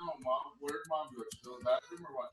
No, Mom. Where'd Mom go? Still in the bathroom or what?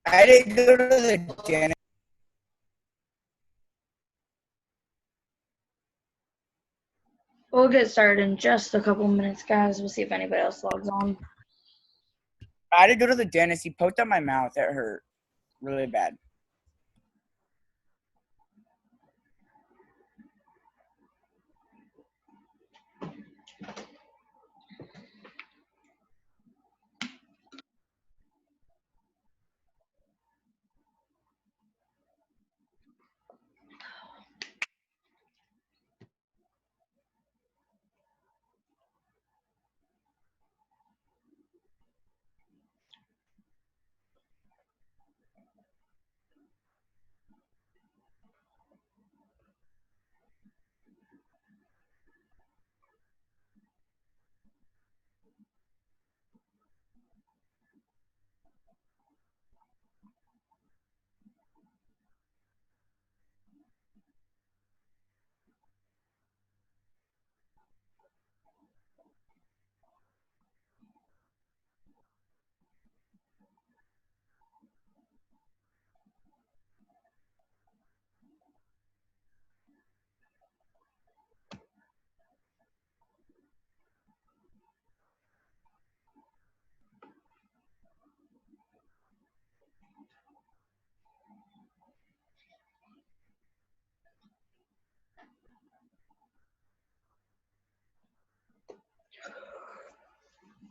I didn't go to the dentist. We'll get started in just a couple minutes, guys. We'll see if anybody else logs on. I had to go to the dentist. He poked out my mouth. It hurt really bad.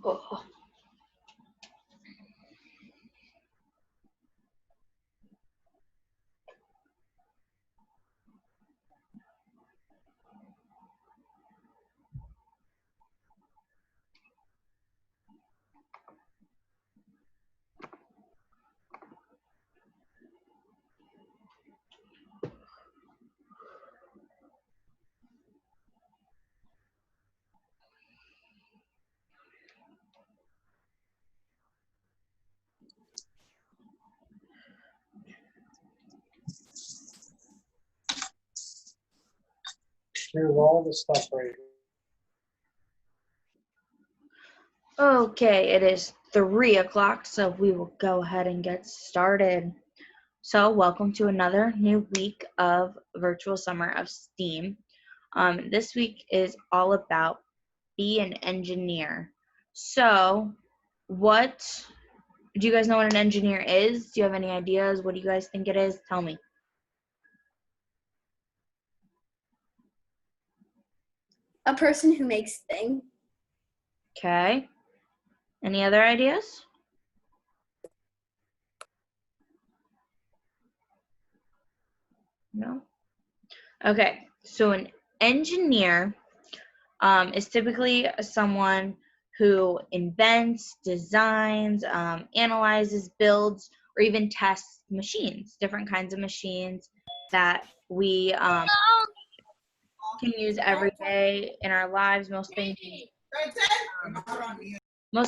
Oh. Here's all the stuff right here. Okay, it is 3 o'clock, so we will go ahead and get started. So, welcome to another new week of Virtual Summer of STEAM. This week is all about be an engineer. So, what do you guys know what an engineer is? Do you have any ideas? What do you guys think it is? Tell me. A person who makes things. Okay. Any other ideas? No? Okay, so an engineer is typically someone who invents, designs, analyzes, builds, or even tests machines, different kinds of machines that we can use every day in our lives. Most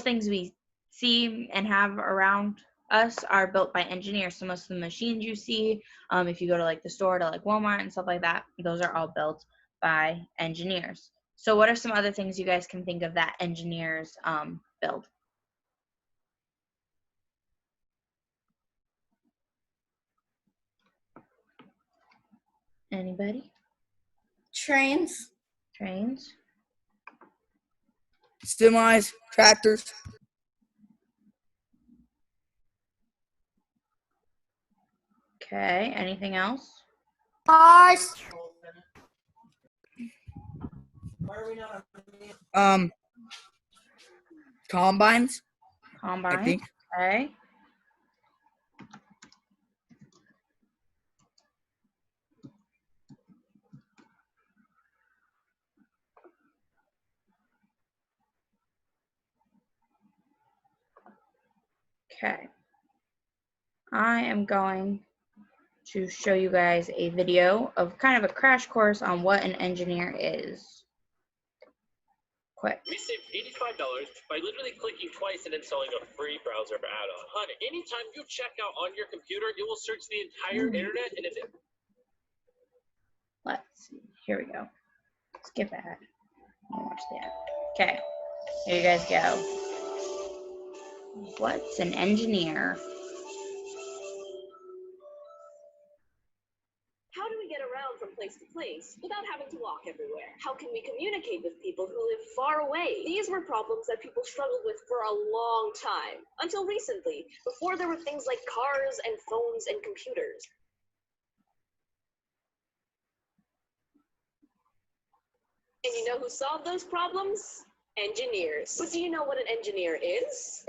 things we see and have around us are built by engineers. So most of the machines you see, if you go to like the store to like Walmart and stuff like that, those are all built by engineers. So what are some other things you guys can think of that engineers build? Anybody? Trains. Trains? Semis, tractors. Okay, anything else? Cars. Combines, I Combine? think. Okay. Okay. I am going to show you guys a video of kind of a crash course on what an engineer is. Quick. We saved $85 by literally clicking twice and installing a free browser add-on. Honey, anytime you check out on your computer, it will search the entire internet, and if it... Let's see. Here we go. Skip ahead. I'll watch the ad. Okay. Here you guys go. What's an engineer? How do we get around from place to place without having to walk everywhere? How can we communicate with people who live far away? These were problems that people struggled with for a long time, until recently, before there were things like cars and phones and computers. And you know who solved those problems? Engineers. But do you know what an engineer is?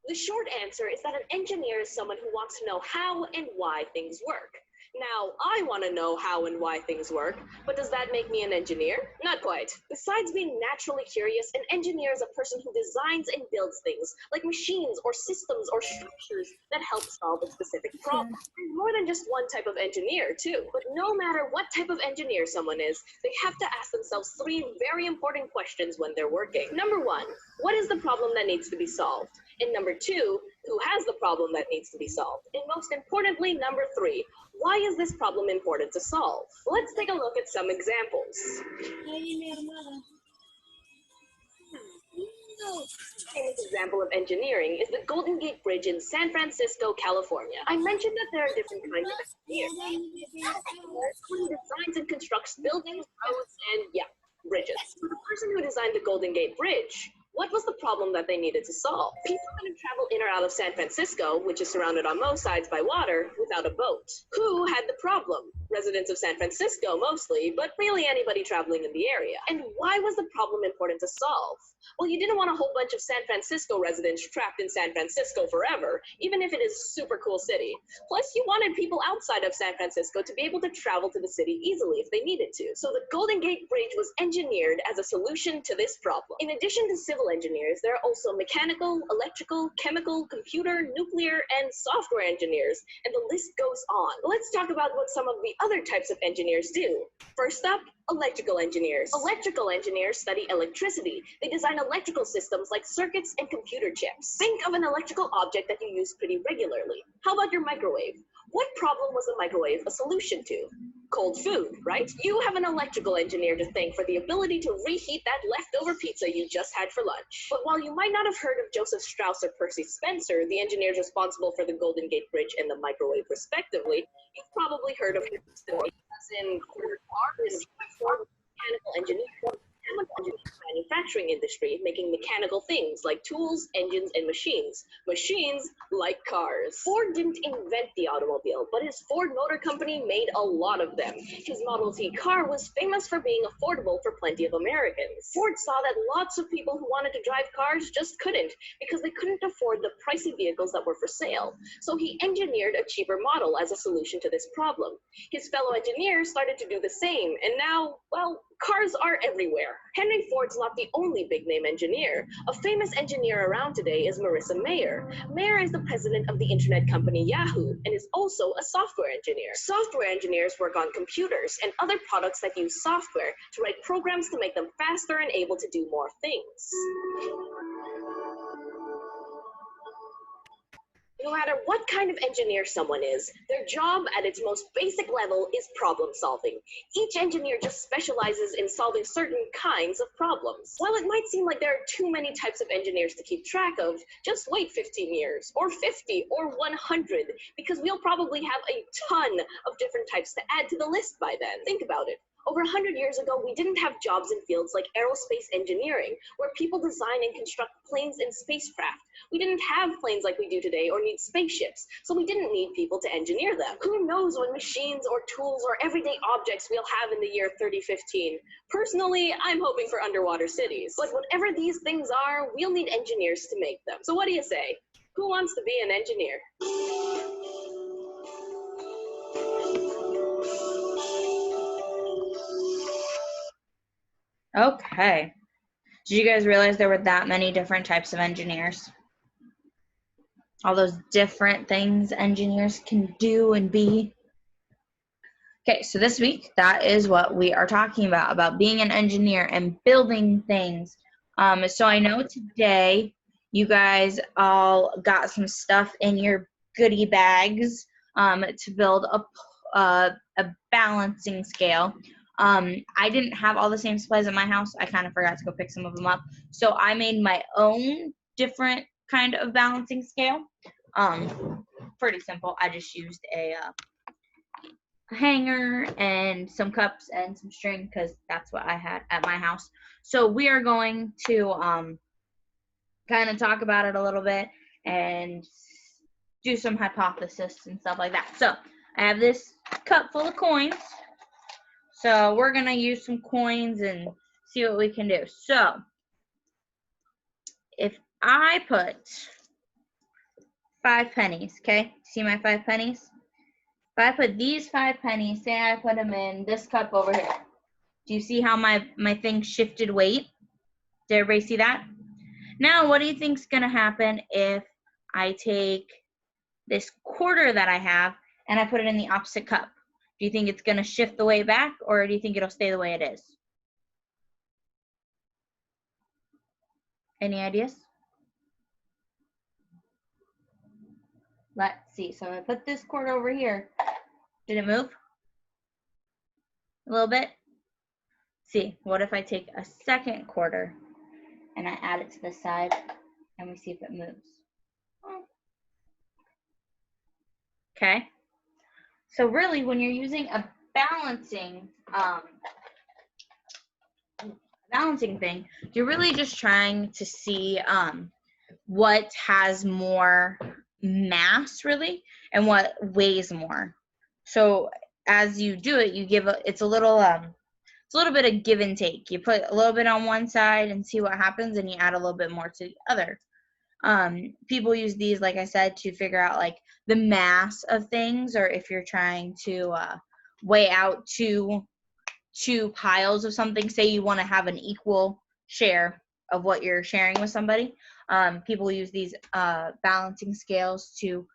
The short answer is that an engineer is someone who wants to know how and why things work. Now, I want to know how and why things work, but does that make me an engineer? Not quite. Besides being naturally curious, an engineer is a person who designs and builds things, like machines or systems or structures that help solve a specific problem. There's more than just one type of engineer, too. But no matter what type of engineer someone is, they have to ask themselves three very important questions when they're working. Number one, what is the problem that needs to be solved? And number two, who has the problem that needs to be solved? And most importantly, number three, why is this problem important to solve? Let's take a look at some examples. A famous example of engineering is the Golden Gate Bridge in San Francisco, California. I mentioned that there are different kinds of engineers. Who designs and constructs buildings, roads, and bridges. So the person who designed the Golden Gate Bridge, what was the problem that they needed to solve? People couldn't travel in or out of San Francisco, which is surrounded on most sides by water, without a boat. Who had the problem? Residents of San Francisco mostly, but really anybody traveling in the area. And why was the problem important to solve? Well, you didn't want a whole bunch of San Francisco residents trapped in San Francisco forever, even if it is a super cool city. Plus, you wanted people outside of San Francisco to be able to travel to the city easily if they needed to. So the Golden Gate Bridge was engineered as a solution to this problem. In addition to civil engineers, there are also mechanical, electrical, chemical, computer, nuclear, and software engineers, and the list goes on. Let's talk about what some of the other types of engineers do. First up, electrical engineers. Electrical engineers study electricity. They design electrical systems like circuits and computer chips. Think of an electrical object that you use pretty regularly. How about your microwave? What problem was the microwave a solution to? Cold food, right? You have an electrical engineer to thank for the ability to reheat that leftover pizza you just had for lunch. But while you might not have heard of Joseph Strauss or Percy Spencer, the engineers responsible for the Golden Gate Bridge and the microwave respectively, you've probably heard of them as in mechanical engineers. manufacturing industry, making mechanical things like tools, engines, and machines. Machines like cars. Ford didn't invent the automobile, but his Ford Motor Company made a lot of them. His Model T car was famous for being affordable for plenty of Americans. Ford saw that lots of people who wanted to drive cars just couldn't because they couldn't afford the pricey vehicles that were for sale. So he engineered a cheaper model as a solution to this problem. His fellow engineers started to do the same, and now, well, cars are everywhere. Henry Ford's not the only big-name engineer. A famous engineer around today is Marissa Mayer. Mayer is the president of the internet company Yahoo and is also a software engineer. Software engineers work on computers and other products that use software to write programs to make them faster and able to do more things. No matter what kind of engineer someone is, their job at its most basic level is problem solving. Each engineer just specializes in solving certain kinds of problems. While it might seem like there are too many types of engineers to keep track of, just wait 15 years, or 50, or 100, because we'll probably have a ton of different types to add to the list by then. Think about it. Over 100 years ago, we didn't have jobs in fields like aerospace engineering, where people design and construct planes and spacecraft. We didn't have planes like we do today or need spaceships, so we didn't need people to engineer them. Who knows what machines or tools or everyday objects we'll have in the year 3015? Personally, I'm hoping for underwater cities. But whatever these things are, we'll need engineers to make them. So what do you say? Who wants to be an engineer? Okay. Did you guys realize there were that many different types of engineers? All those different things engineers can do and be. Okay, so this week, that is what we are talking about being an engineer and building things. So I know today you guys all got some stuff in your goodie bags to build a balancing scale. I didn't have all the same supplies at my house. I kind of forgot to go pick some of them up. So I made my own different kind of balancing scale. Pretty simple. I just used a hanger and some cups and some string because that's what I had at my house. So we are going to kind of talk about it a little bit and do some hypothesis and stuff like that. So I have this cup full of coins. So we're going to use some coins and see what we can do. So if I put 5 pennies, okay? See my 5 pennies? If I put these 5 pennies, say I put them in this cup over here. Do you see how my thing shifted weight? Did everybody see that? Now, what do you think is going to happen if I take this quarter that I have and I put it in the opposite cup? Do you think it's going to shift the weight back, or do you think it'll stay the way it is? Any ideas? Let's see. So I put this quarter over here. Did it move? A little bit? See, what if I take a second quarter and I add it to the side and we see if it moves? Okay. So really, when you're using a balancing thing, you're really just trying to see what has more mass, really, and what weighs more. So as you do it, you give it's a little bit of give and take. You put a little bit on one side and see what happens, and you add a little bit more to the other. People use these, like I said, to figure out like the mass of things, or if you're trying to weigh out two piles of something. Say you want to have an equal share of what you're sharing with somebody. People use these balancing scales to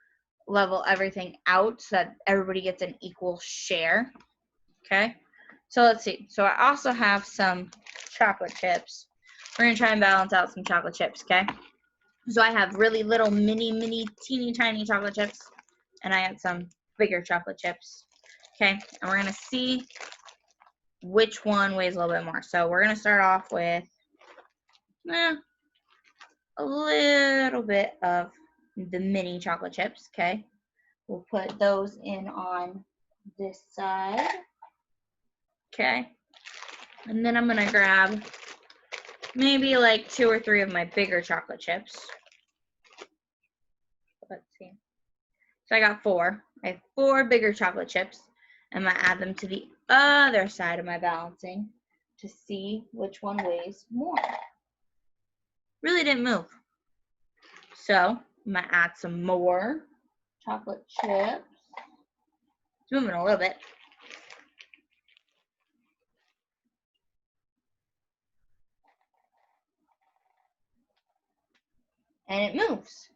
level everything out so that everybody gets an equal share. Okay, so let's see. So I also have some chocolate chips. We're gonna try and balance out some chocolate chips. Okay. So I have really little mini, teeny tiny chocolate chips, and I had some bigger chocolate chips. Okay, and we're gonna see which one weighs a little bit more. So we're gonna start off with a little bit of the mini chocolate chips. Okay, we'll put those in on this side. Okay, and then I'm gonna grab maybe like 2 or 3 of my bigger chocolate chips. Let's see. So I got 4. I have 4 bigger chocolate chips. I'm going to add them to the other side of my balancing to see which one weighs more. Really didn't move. So I'm going to add some more chocolate chips. It's moving a little bit. And it moves.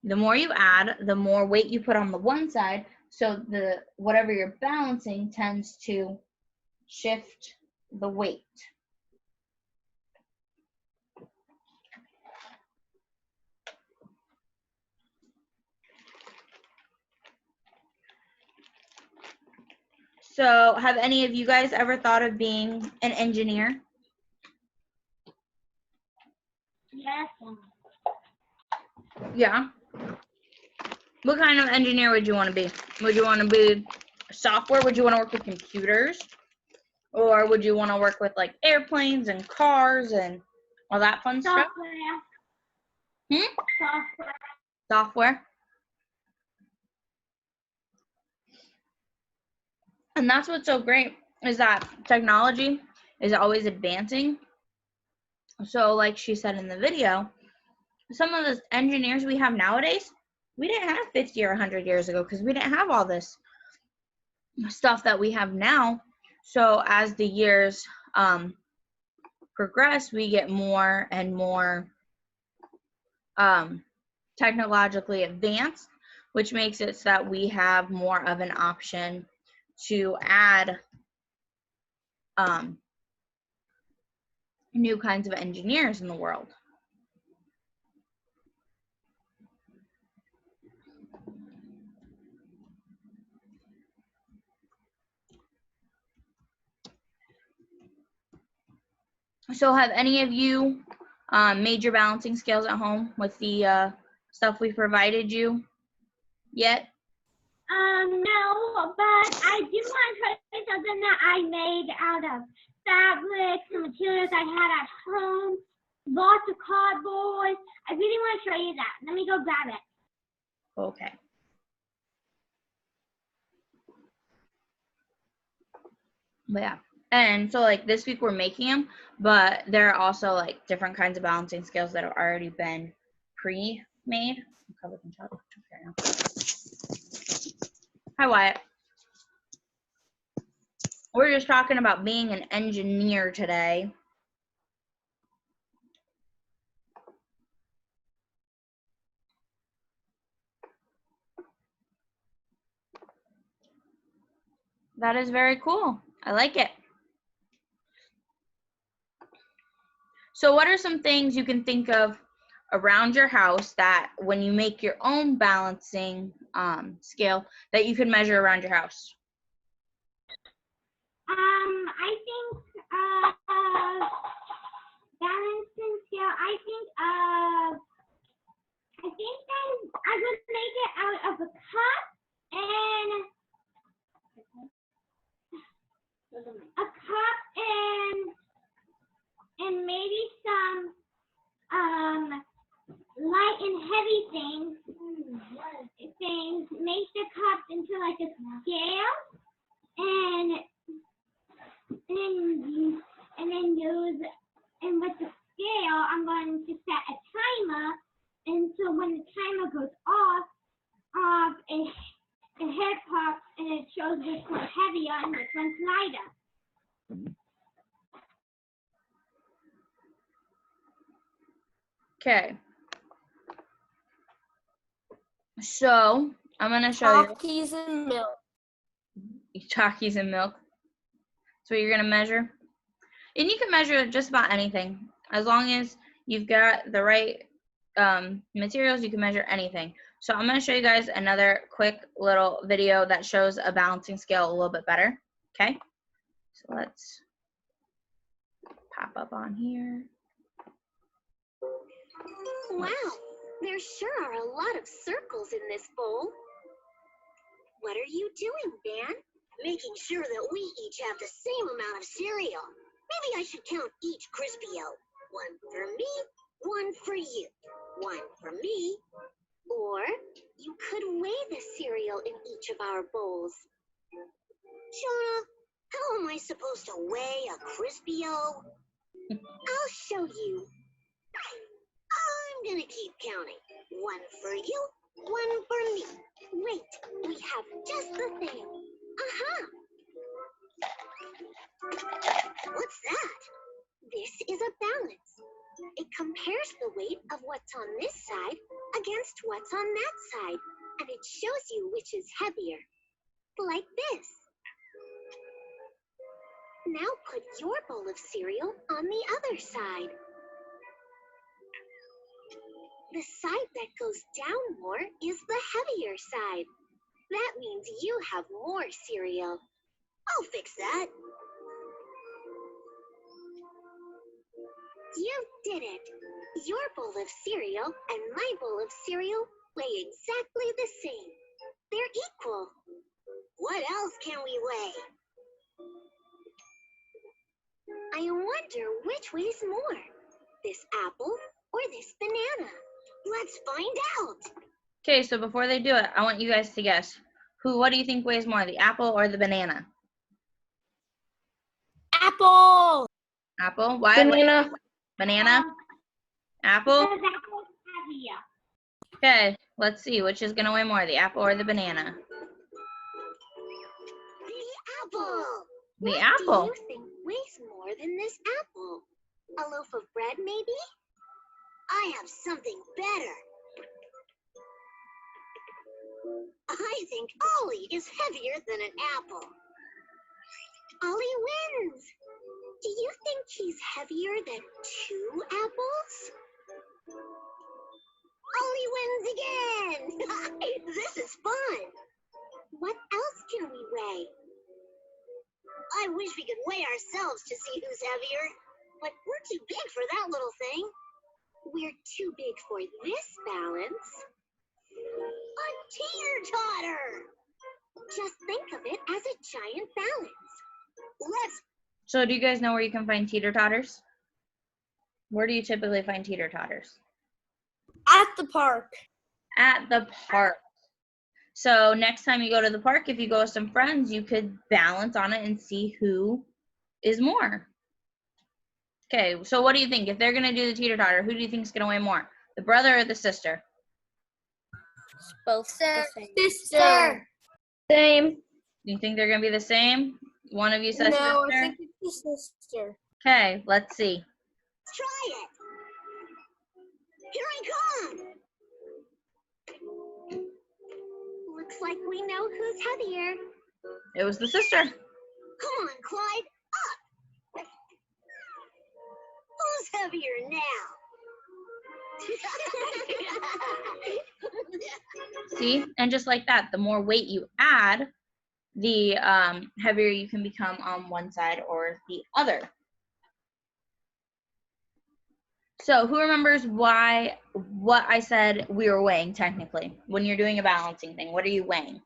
The more you add, the more weight you put on the one side, so the whatever you're balancing tends to shift the weight. So, have any of you guys ever thought of being an engineer? Yes. Yeah. What kind of engineer would you want to be? Would you want to be software? Would you want to work with computers? Or would you want to work with like airplanes and cars and all that fun stuff? Software. Software. Software. And that's what's so great is that technology is always advancing. So like she said in the video, some of the engineers we have nowadays, we didn't have 50 or 100 years ago because we didn't have all this stuff that we have now. So as the years progress, we get more and more technologically advanced, which makes it so that we have more of an option to add new kinds of engineers in the world. So have any of you made your balancing scales at home with the stuff we provided you yet? No, but I do want to try something that I made out of fabrics and materials I had at home. Lots of cardboard. I really want to show you that. Let me go grab it. Okay. But yeah. And so like this week we're making them, but there are also like different kinds of balancing scales that have already been pre-made. I'm covered in chocolate. Okay, now. Hi, Wyatt. We're just talking about being an engineer today. That is very cool. I like it. So what are some things you can think of around your house that when you make your own balancing scale that you can measure around your house? I think balancing scale. I think then I would make it out of a cup and maybe some light and heavy things. Make the cups into like a scale and with the scale I'm going to set a timer, and so when the timer goes off it hit pops and it shows which one's heavier and which one's lighter. Okay. So I'm gonna show you Talkies and milk. Talkies and milk. That's what you're gonna measure. And you can measure just about anything. As long as you've got the right materials, you can measure anything. So I'm gonna show you guys another quick little video that shows a balancing scale a little bit better. Okay, so let's pop up on here. Wow, there sure are a lot of circles in this bowl. What are you doing, Dan? Making sure that we each have the same amount of cereal. Maybe I should count each Crispy-O. One for me, one for you. One for me. Or you could weigh the cereal in each of our bowls. Jonah, how am I supposed to weigh a Crispio? I'll show you. I'm gonna keep counting. One for you, one for me. Wait, we have just the thing. Aha! What's that? This is a balance. It compares the weight of what's on this side against what's on that side, and it shows you which is heavier. Like this. Now put your bowl of cereal on the other side. The side that goes down more is the heavier side. That means you have more cereal. I'll fix that. You did it. Your bowl of cereal and my bowl of cereal weigh exactly the same. They're equal. What else can we weigh? I wonder which weighs more, this apple or this banana. Let's find out. Okay, so before they do it, I want you guys to guess. What do you think weighs more, the apple or the banana? Apple. Apple? Why? Banana. Banana? Apple? Because apple's heavier. Okay, let's see. Which is going to weigh more, the apple or the banana? The apple. The What apple. do you think weighs more than this apple? A loaf of bread, maybe? I have something better. I think Ollie is heavier than an apple. Ollie wins. Do you think he's heavier than 2 apples? Ollie wins again. This is fun. What else can we weigh? I wish we could weigh ourselves to see who's heavier, but we're too big for that little thing. We're too big for this balance. A teeter-totter! Just think of it as a giant balance. Let's... So do you guys know where you can find teeter-totters? Where do you typically find teeter-totters? At the park. At the park. So next time you go to the park, if you go with some friends, you could balance on it and see who is more. Okay, so what do you think? If they're going to do the teeter-totter, who do you think is going to weigh more? The brother or the sister? Both. Sister. Same. Do you think they're going to be the same? One of you says No, sister? I think it's the sister. Okay, let's see. try it. Here I come. Looks like we know who's heavier. It was the sister. Come on, Clyde, up. Who's heavier now? See? And just like that, the more weight you add, the heavier you can become on one side or the other. So who remembers what I said we were weighing technically? When you're doing a balancing thing, what are you weighing?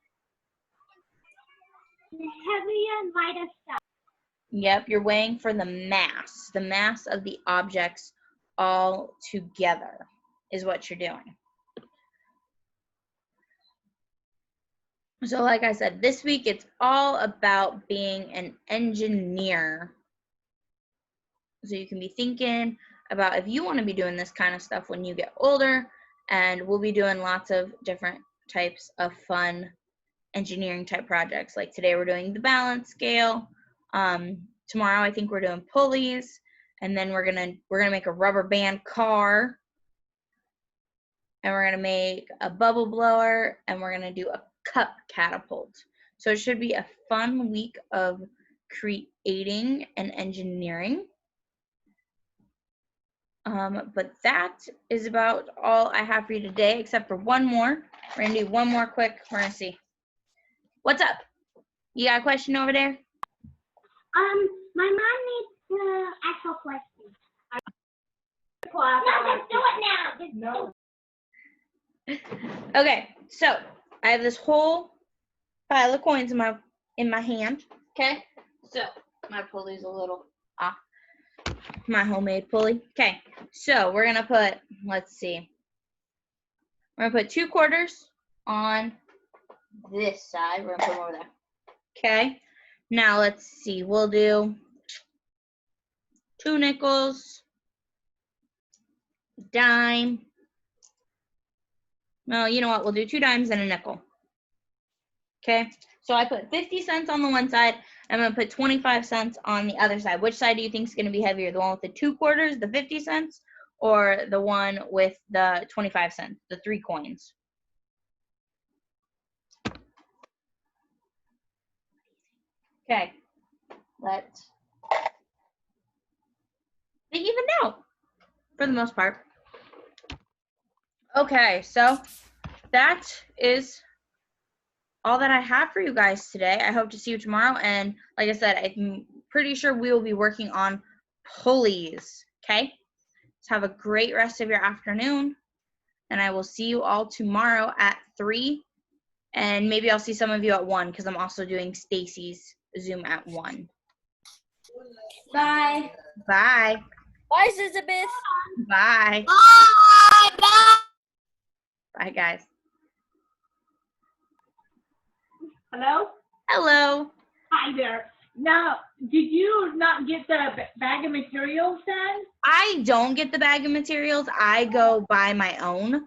The heavier and lighter stuff. Yep, you're weighing for the mass of the objects all together is what you're doing. So like I said, this week it's all about being an engineer. So you can be thinking about if you want to be doing this kind of stuff when you get older, and we'll be doing lots of different types of fun engineering type projects. Like today we're doing the balance scale. Tomorrow I think we're doing pulleys, and then we're gonna make a rubber band car, and we're gonna make a bubble blower, and we're gonna do a cup catapult. So it should be a fun week of creating and engineering. But that is about all I have for you today, except for one more. We're gonna do one more quick. We're gonna see. What's up? You got a question over there? My mom needs to ask a question. No, just do it now. Just do it. Okay, so I have this whole pile of coins in my hand. Okay, so my pulley's a little off. my homemade pulley. Okay, so we're gonna put, let's see. We're gonna put 2 quarters on this side. We're gonna put them over there. Okay, now let's see. We'll do 2 nickels, dime. No, you know what? We'll do 2 dimes and a nickel. Okay, so I put 50 cents on the one side. I'm going to put 25 cents on the other side. Which side do you think is going to be heavier? The one with the 2 quarters, the 50 cents, or the one with the 25 cents, the 3 coins? Okay, they even out for the most part. Okay, so that is all that I have for you guys today. I hope to see you tomorrow. And like I said, I'm pretty sure we will be working on pulleys. Okay? So have a great rest of your afternoon. And I will see you all tomorrow at 3. And maybe I'll see some of you at 1 because I'm also doing Stacy's Zoom at 1. Bye. Bye. Bye, Elizabeth. Bye. Bye. Bye. Bye, guys. Hello? Hello. Hi there. Now, did you not get the bag of materials then? I don't get the bag of materials. I go buy my own.